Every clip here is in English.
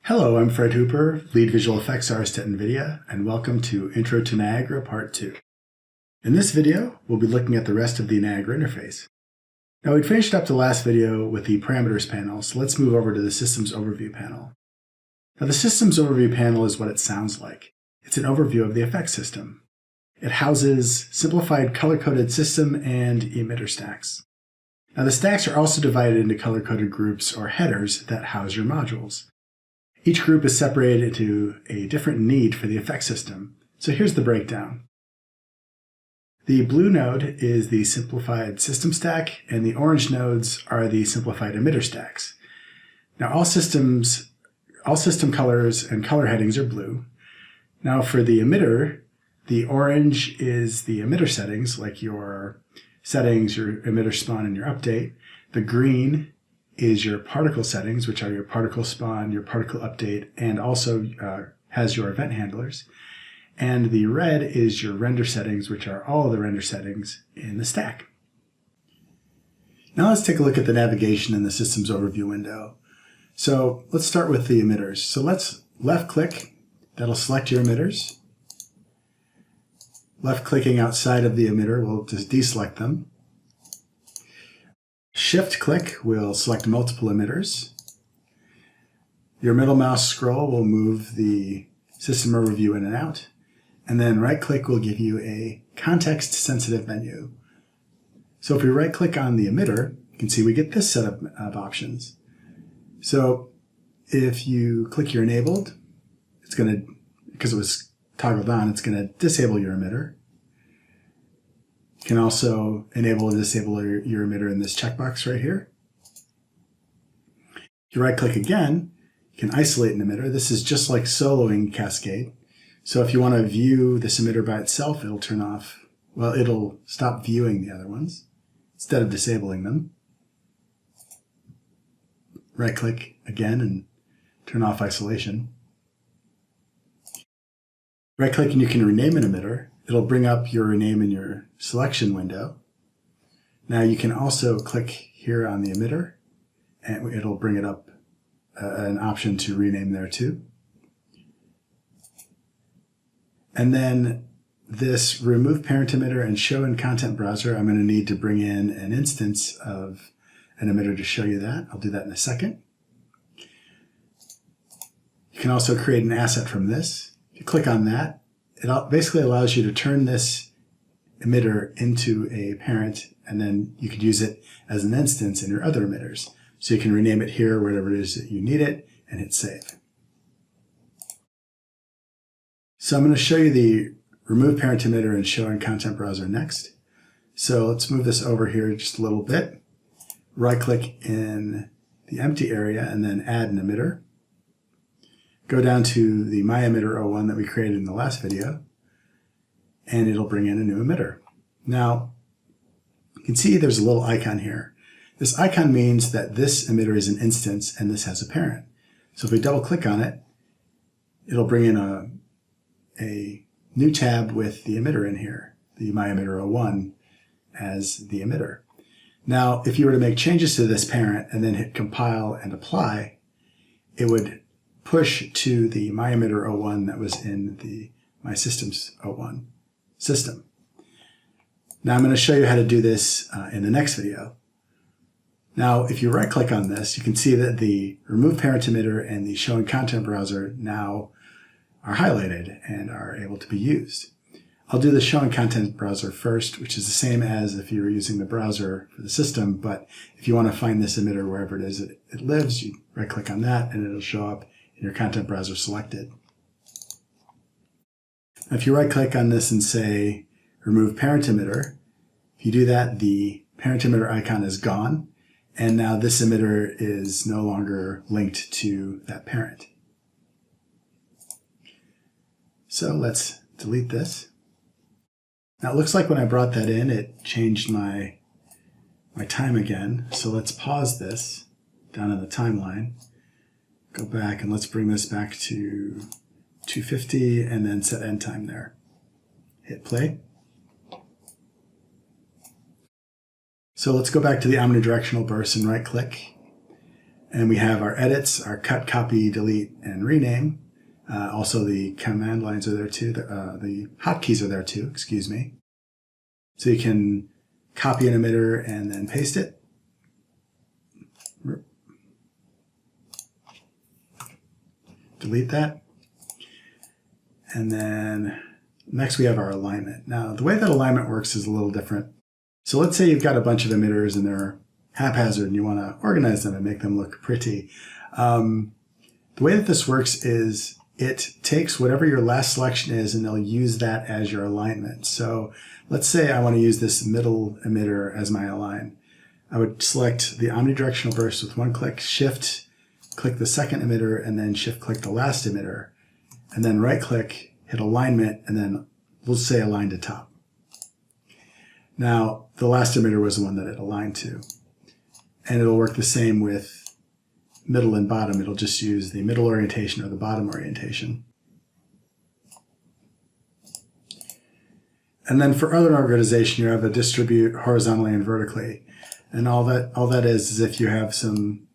Hello, I'm Fred Hooper, Lead Visual Effects Artist at NVIDIA, and welcome to Intro to Niagara Part 2. In this video, we'll be looking at the rest of the Niagara interface. Now, we'd finished up the last video with the Parameters panel, so let's move over to the Systems Overview panel. Now, the Systems Overview panel is what it sounds like. It's an overview of the effects system. It houses simplified color-coded system and emitter stacks. Now, the stacks are also divided into color-coded groups or headers that house your modules. Each group is separated into a different need for the effect system. So here's the breakdown. The blue node is the simplified system stack, and the orange nodes are the simplified emitter stacks. Now all system colors and color headings are blue. Now for the emitter, the orange is the emitter settings, like your settings, your emitter spawn, and your update. The green is your particle settings, which are your particle spawn, your particle update, and also has your event handlers. And the red is your render settings, which are all the render settings in the stack. Now let's take a look at the navigation in the Systems Overview window. So let's start with the emitters. So let's left-click. That'll select your emitters. Left-clicking outside of the emitter will just deselect them. Shift-click will select multiple emitters. Your middle mouse scroll will move the system overview in and out. And then right-click will give you a context-sensitive menu. So if we right-click on the emitter, you can see we get this set of options. So if you click your enabled, it's going to, because it was toggled on, it's going to disable your emitter. You can also enable and disable your emitter in this checkbox right here. If you right-click again, you can isolate an emitter. This is just like soloing Cascade. So if you want to view this emitter by itself, it'll turn off, well, it'll stop viewing the other ones instead of disabling them. Right-click again and turn off isolation. Right-click and you can rename an emitter. It'll bring up your rename in your selection window. Now you can also click here on the emitter and it'll bring it up an option to rename there too. And then this remove parent emitter and show in content browser, I'm going to need to bring in an instance of an emitter to show you that. I'll do that in a second. You can also create an asset from this. If you click on that, it basically allows you to turn this emitter into a parent, and then you could use it as an instance in your other emitters. So you can rename it here, wherever it is that you need it, and hit save. So I'm going to show you the remove parent emitter and show in content browser next. So let's move this over here just a little bit. Right-click in the empty area and then add an emitter. Go down to the My Emitter 01 that we created in the last video, and it'll bring in a new emitter. Now, you can see there's a little icon here. This icon means that this emitter is an instance and this has a parent. So if we double click on it, it'll bring in a new tab with the emitter in here, the My Emitter 01 as the emitter. Now, if you were to make changes to this parent and then hit compile and apply, it would push to the My Emitter 01 that was in the My Systems 01 system. Now I'm going to show you how to do this in the next video. Now if you right click on this, you can see that the remove parent emitter and the show in content browser now are highlighted and are able to be used. I'll do the show in content browser first, which is the same as if you were using the browser for the system, but if you want to find this emitter wherever it is it lives, you right click on that and it'll show up in your content browser selected. Now, if you right click on this and say remove parent emitter, if you do that, the parent emitter icon is gone, and now this emitter is no longer linked to that parent. So let's delete this. Now it looks like when I brought that in, it changed my time again. So let's pause this down in the timeline. Go back and let's bring this back to 250 and then set end time there. Hit play. So let's go back to the omnidirectional burst and right click. And we have our edits, our cut, copy, delete, and rename. Also, the command lines are there too. The hotkeys are there too, excuse me. So you can copy an emitter and then paste it. Delete that. And then next we have our alignment. Now, the way that alignment works is a little different. So let's say you've got a bunch of emitters and they're haphazard and you want to organize them and make them look pretty. The way that this works is it takes whatever your last selection is and they'll use that as your alignment. So let's say I want to use this middle emitter as my align. I would select the omnidirectional burst with one click, shift, click the second emitter, and then shift click the last emitter. And then right click, hit alignment, and then we'll say align to top. Now, the last emitter was the one that it aligned to. And it'll work the same with middle and bottom. It'll just use the middle orientation or the bottom orientation. And then for other organization, you have a distribute horizontally and vertically. And all that is if you have some,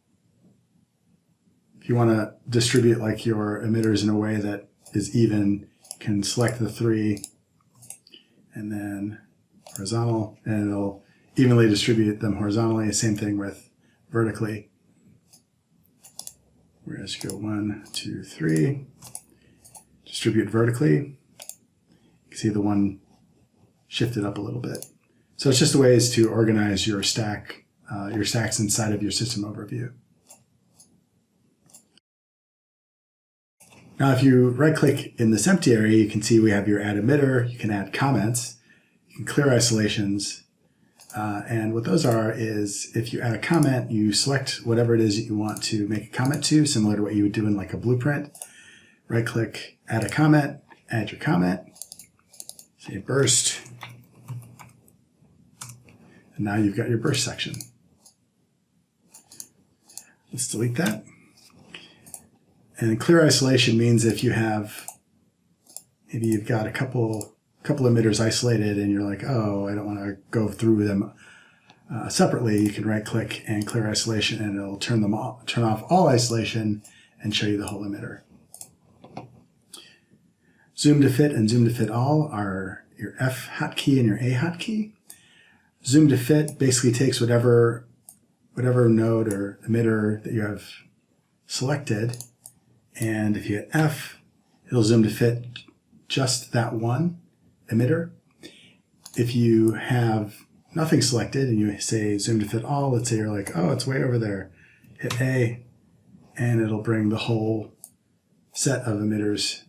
if you want to distribute like your emitters in a way that is even, you can select the three and then horizontal, and it'll evenly distribute them horizontally. Same thing with vertically. Whereas you go 1, 2, 3, distribute vertically. You can see the one shifted up a little bit. So it's just a ways to organize your stacks inside of your system overview. Now, if you right-click in this empty area, you can see we have your add emitter. You can add comments. You can clear isolations. And what those are is if you add a comment, you select whatever it is that you want to make a comment to, similar to what you would do in like a blueprint. Right-click, add a comment, add your comment, say burst. And now you've got your burst section. Let's delete that. And clear isolation means if you have, maybe you've got a couple emitters isolated and you're like, oh, I don't want to go through them separately, you can right click and clear isolation and it'll turn off all isolation and show you the whole emitter. Zoom to fit and zoom to fit all are your F hotkey and your A hotkey. Zoom to fit basically takes whatever node or emitter that you have selected, and if you hit F, it'll zoom to fit just that one emitter. If you have nothing selected and you say zoom to fit all, let's say you're like, oh, it's way over there, hit A, and it'll bring the whole set of emitters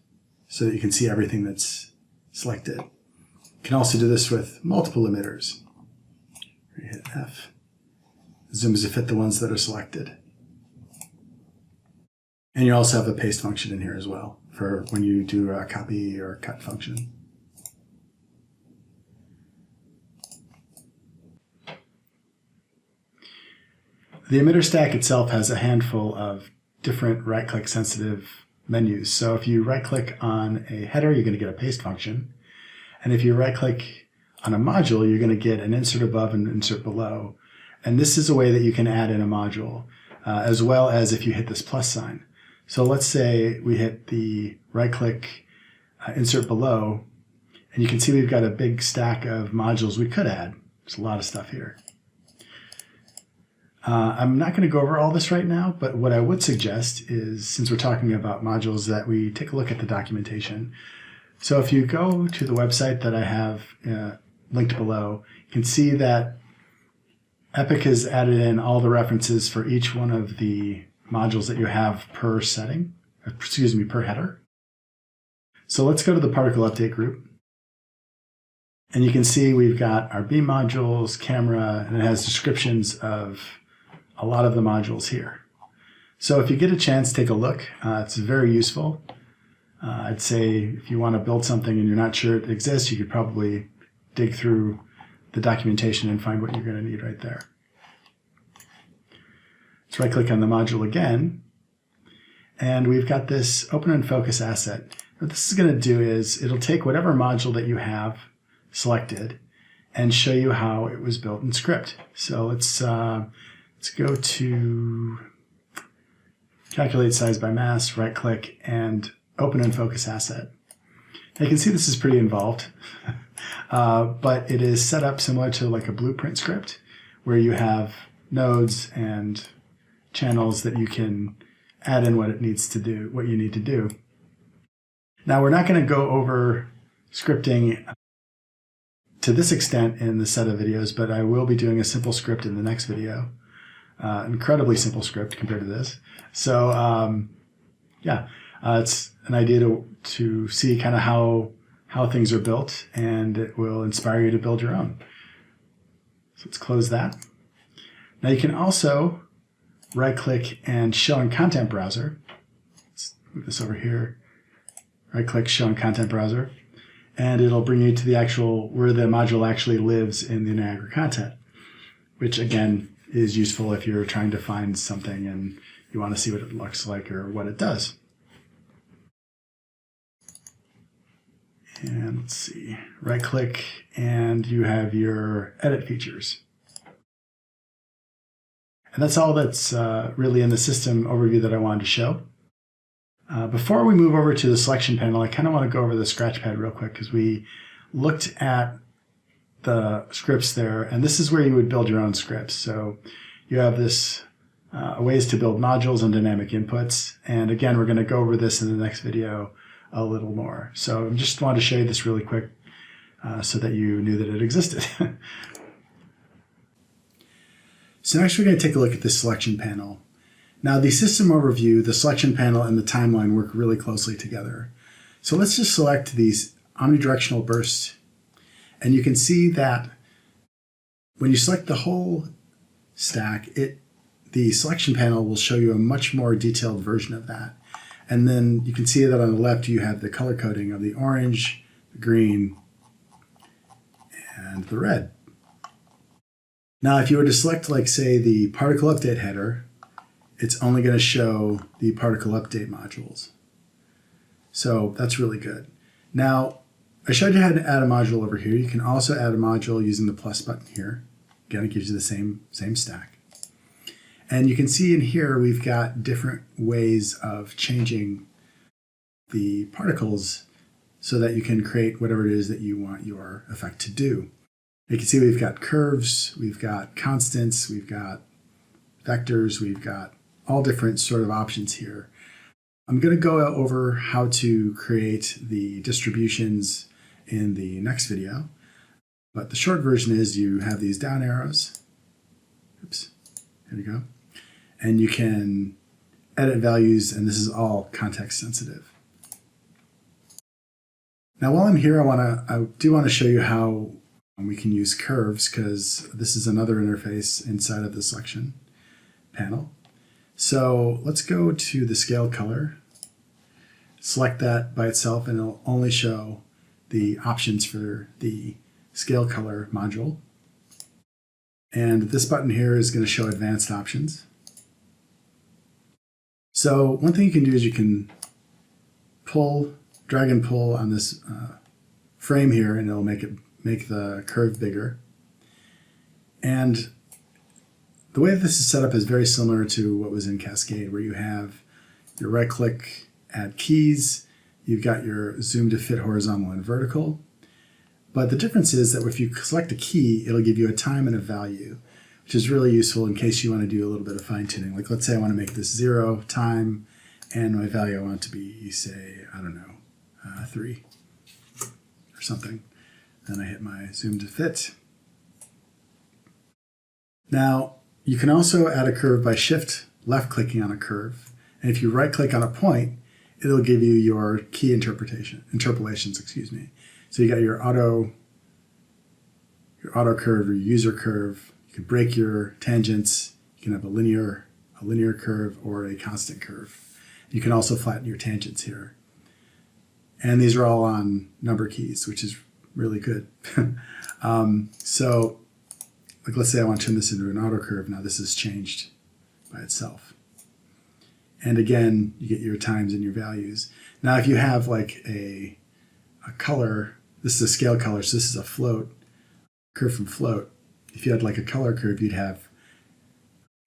so that you can see everything that's selected. You can also do this with multiple emitters. You hit F, zooms to fit the ones that are selected. And you also have a paste function in here as well for when you do a copy or cut function. The emitter stack itself has a handful of different right-click sensitive menus. So if you right-click on a header, you're going to get a paste function. And if you right-click on a module, you're going to get an insert above and insert below. And this is a way that you can add in a module, as well as if you hit this plus sign. So let's say we hit the right-click insert below, and you can see we've got a big stack of modules we could add. There's a lot of stuff here. I'm not going to go over all this right now, but what I would suggest is, since we're talking about modules, that we take a look at the documentation. So if you go to the website that I have linked below, you can see that Epic has added in all the references for each one of the modules that you have per setting, per header. So let's go to the particle update group. And you can see we've got our beam modules, camera, and it has descriptions of a lot of the modules here. So if you get a chance, take a look. It's very useful. I'd say if you want to build something and you're not sure it exists, you could probably dig through the documentation and find what you're going to need right there. Let's right-click on the module again, and we've got this open and focus asset. What this is going to do is it'll take whatever module that you have selected and show you how it was built in script. So let's go to calculate size by mass, right click, and open and focus asset. Now you can see this is pretty involved, but it is set up similar to like a blueprint script where you have nodes and channels that you can add in what it needs to do, what you need to do. Now we're not going to go over scripting to this extent in the set of videos, but I will be doing a simple script in the next video. Incredibly simple script compared to this. So it's an idea to see kind of how things are built, and it will inspire you to build your own. So let's close that. Now you can also right click and show in content browser. Let's move this over here. Right click, show in content browser, and it'll bring you to the actual, where the module actually lives in the Niagara content, which again is useful if you're trying to find something and you want to see what it looks like or what it does. And let's see, right click and you have your edit features. And that's all that's really in the system overview that I wanted to show. Before we move over to the selection panel, I kind of want to go over the scratch pad real quick because we looked at the scripts there, and this is where you would build your own scripts. So you have this ways to build modules and dynamic inputs. And again, we're going to go over this in the next video a little more. So I just wanted to show you this really quick so that you knew that it existed. So next we're going to take a look at the selection panel. Now the system overview, the selection panel, and the timeline work really closely together. So let's just select these omnidirectional bursts, and you can see that when you select the whole stack, the selection panel will show you a much more detailed version of that. And then you can see that on the left you have the color coding of the orange, the green, and the red. Now if you were to select, like, say, the particle update header, it's only going to show the particle update modules. So that's really good. Now, I showed you how to add a module over here. You can also add a module using the plus button here. Again, it gives you the same stack. And you can see in here we've got different ways of changing the particles so that you can create whatever it is that you want your effect to do. You can see we've got curves, we've got constants, we've got vectors, we've got all different sort of options here. I'm going to go over how to create the distributions in the next video, but the short version is you have these down arrows. Oops, there we go. And you can edit values, and this is all context sensitive. Now while I'm here, I do want to show you how we can use curves, because this is another interface inside of the selection panel. So let's go to the scale color, select that by itself, and it'll only show the options for the scale color module. And this button here is going to show advanced options. So one thing you can do is you can drag and pull on this frame here, and it'll make the curve bigger. And the way that this is set up is very similar to what was in Cascade, where you have your right click, add keys, you've got your zoom to fit horizontal and vertical. But the difference is that if you select a key, it'll give you a time and a value, which is really useful in case you want to do a little bit of fine tuning. Like let's say I want to make this 0 time, and my value I want to be, say, I don't know, 3 or something. Then I hit my zoom to fit. Now, you can also add a curve by shift left clicking on a curve. And if you right click on a point, it'll give you your key interpolations, excuse me. So you got your auto curve, your user curve. You can break your tangents. You can have a linear curve or a constant curve. You can also flatten your tangents here. And these are all on number keys, which is really good. So like let's say I want to turn this into an auto curve. Now this is changed by itself. And again, you get your times and your values. Now if you have like a color, this is a scale color, so this is a float, curve from float. If you had like a color curve, you'd have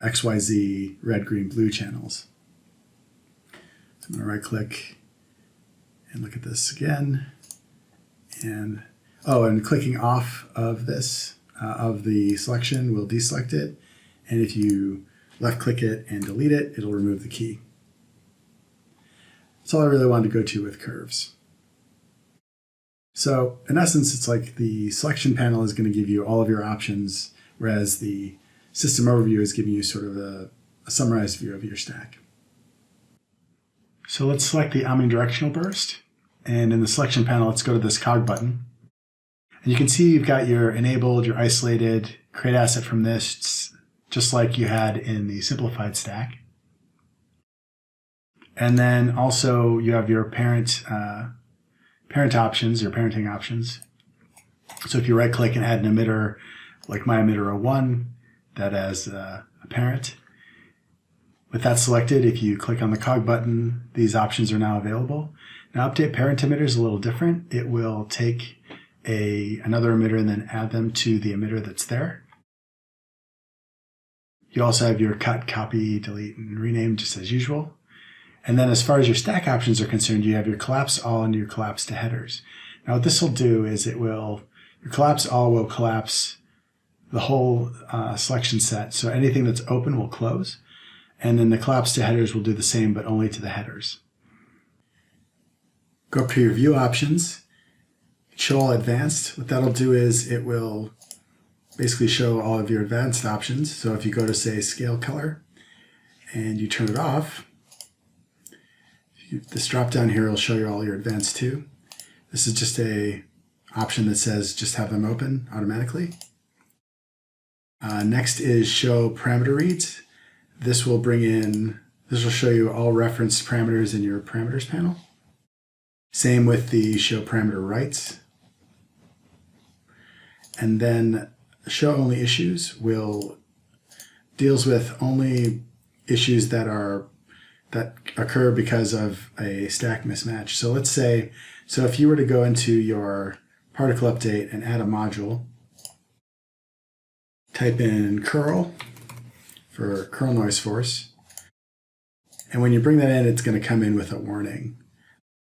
XYZ, red, green, blue channels. I'm going to right click and look at this again. And clicking off of this, of the selection will deselect it. And if you left click it and delete it, it'll remove the key. That's all I really wanted to go to with curves. So in essence, it's like the selection panel is going to give you all of your options, whereas the system overview is giving you sort of a summarized view of your stack. So let's select the omnidirectional burst. And in the selection panel, let's go to this cog button. And you can see you've got your enabled, your isolated, create asset from this, just like you had in the simplified stack. And then also you have your parent options, your parenting options. So if you right click and add an emitter, like my emitter 01, that as a parent. With that selected, if you click on the cog button, these options are now available. Now update parent emitter is a little different. It will take another emitter and then add them to the emitter that's there. You also have your cut, copy, delete, and rename just as usual. And then as far as your stack options are concerned, you have your collapse all and your collapse to headers. Now what this will do is your collapse all will collapse the whole selection set. So anything that's open will close. And then the collapse to headers will do the same, but only to the headers. Go up to your view options, show all advanced. What that'll do is it will basically show all of your advanced options. So if you go to, say, scale color and you turn it off, this drop down here will show you all your advanced too. This is just a option that says just have them open automatically. Next is show parameter reads. This will show you all referenced parameters in your parameters panel. Same with the show parameter writes. And then show only issues deals with only issues that occur because of a stack mismatch. So let's say, if you were to go into your particle update and add a module, type in curl for curl noise force, and when you bring that in, it's going to come in with a warning.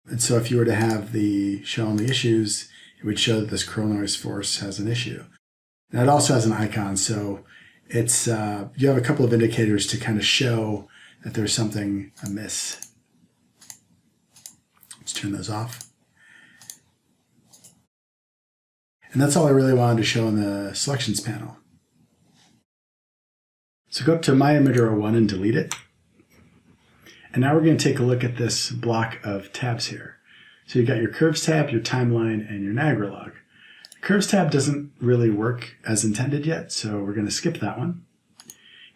And so if you were to have the show only issues, it would show that this curl noise force has an issue. Now it also has an icon, so it's you have a couple of indicators to kind of show that there's something amiss. Let's turn those off. And that's all I really wanted to show in the selections panel. So go up to my emitter 01 and delete it. And now we're going to take a look at this block of tabs here. So you've got your curves tab, your timeline, and your Niagara log. The curves tab doesn't really work as intended yet, so we're going to skip that one.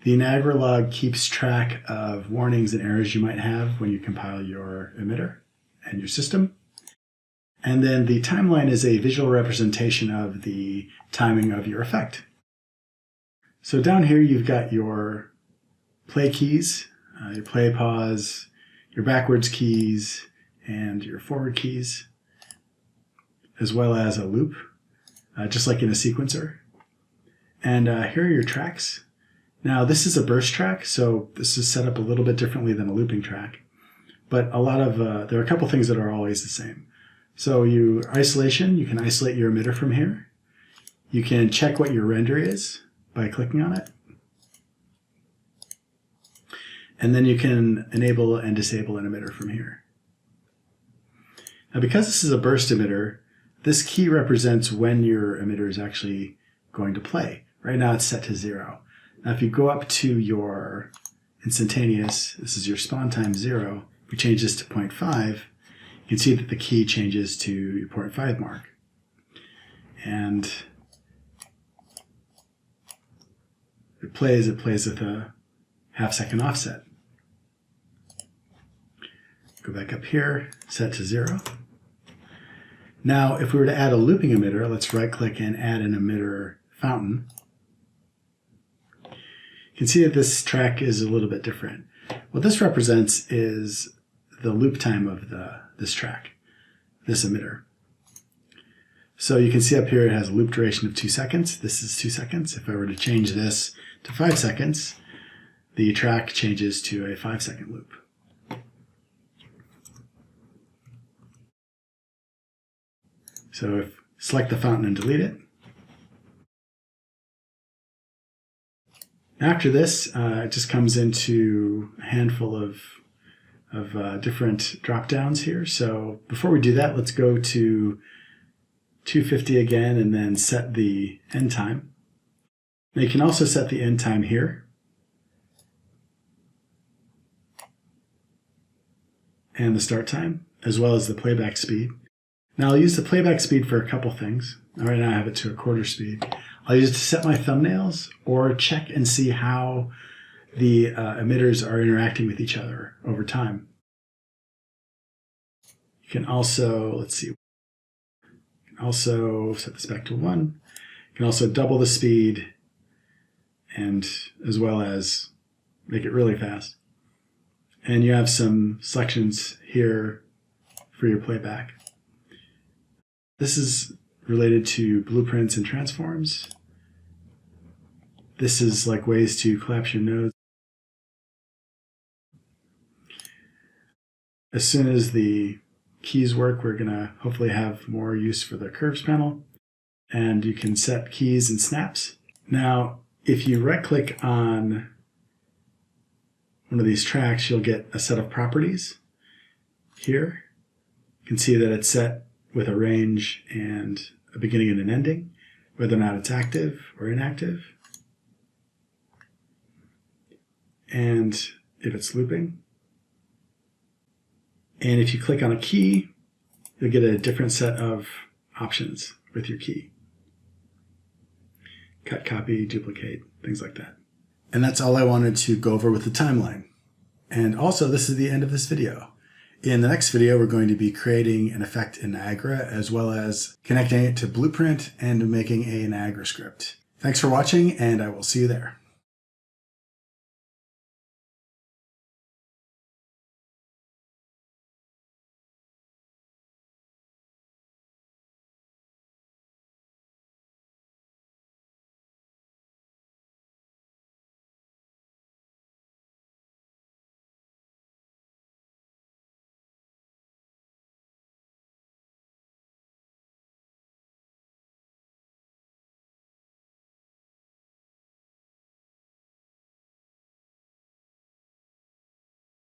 The Niagara log keeps track of warnings and errors you might have when you compile your emitter and your system. And then the timeline is a visual representation of the timing of your effect. So down here you've got your play keys, your play, pause, your backwards keys, and your forward keys, as well as a loop, just like in a sequencer. And here are your tracks. Now this is a burst track, so this is set up a little bit differently than a looping track. But there are a couple things that are always the same. So isolation, you can isolate your emitter from here. You can check what your render is by clicking on it. And then you can enable and disable an emitter from here. Now because this is a burst emitter, this key represents when your emitter is actually going to play. Right now it's set to 0. Now if you go up to your instantaneous, this is your spawn time 0, if we change this to 0.5, you can see that the key changes to your 0.5 mark. And it plays with a half-second offset. Go back up here, set to 0. Now, if we were to add a looping emitter, let's right-click and add an emitter fountain. You can see that this track is a little bit different. What this represents is the loop time of this track, this emitter. So you can see up here it has a loop duration of 2 seconds. This is 2 seconds. If I were to change this to 5 seconds, the track changes to a 5-second loop. So select the fountain and delete it. After this, it just comes into a handful of different drop downs here. So before we do that, let's go to 250 again and then set the end time. Now you can also set the end time here. And the start time, as well as the playback speed. Now I'll use the playback speed for a couple things. Right now I have it to a quarter speed. I'll use it to set my thumbnails or check and see how the emitters are interacting with each other over time. You can also, let's see, also set this back to 1. You can also double the speed and as well as make it really fast. And you have some selections here for your playback. This is related to blueprints and transforms. This is like ways to collapse your nodes. As soon as the keys work, we're going to hopefully have more use for the curves panel. And you can set keys and snaps. Now, if you right-click on one of these tracks, you'll get a set of properties. Here, you can see that it's set with a range and a beginning and an ending, whether or not it's active or inactive, and if it's looping. And if you click on a key, you'll get a different set of options with your key. Cut, copy, duplicate, things like that. And that's all I wanted to go over with the timeline. And also, this is the end of this video. In the next video, we're going to be creating an effect in Niagara, as well as connecting it to Blueprint and making a Niagara script. Thanks for watching, and I will see you there.